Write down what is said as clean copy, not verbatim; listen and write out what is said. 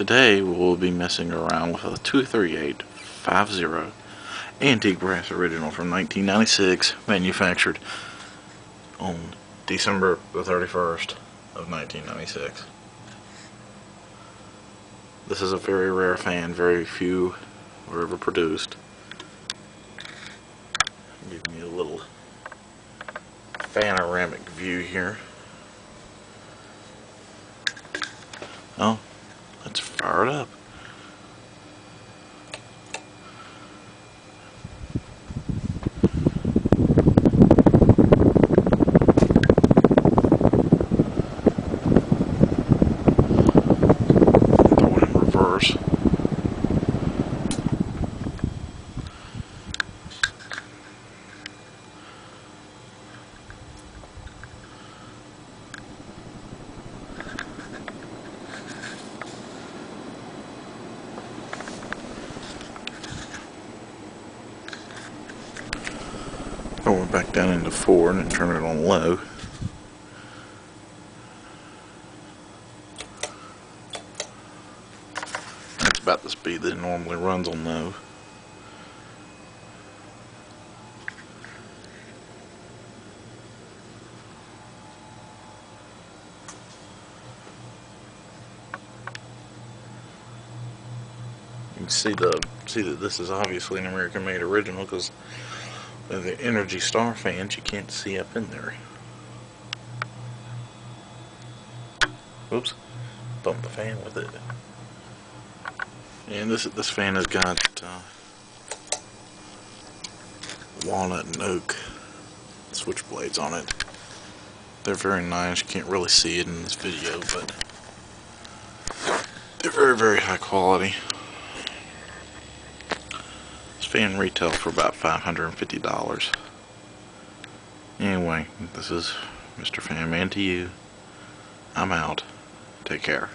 Today we'll be messing around with a 23850 antique brass original from 1996, manufactured on December the 31st of 1996. This is a very rare fan, very few were ever produced. Give me a little panoramic view here. Oh, let's fire it up. Throw it in reverse. Throw it back down into 4 and then turn it on low. That's about the speed that it normally runs on low. You can see that this is obviously an American-made original because of the Energy Star fans you can't see up in there. Oops, bumped the fan with it. And this fan has got walnut and oak switchblades on it. They're very nice. You can't really see it in this video, but they're very, very high quality. This fan retails for about $550. Anyway, this is Mr. Fan Man to you. I'm out. Take care.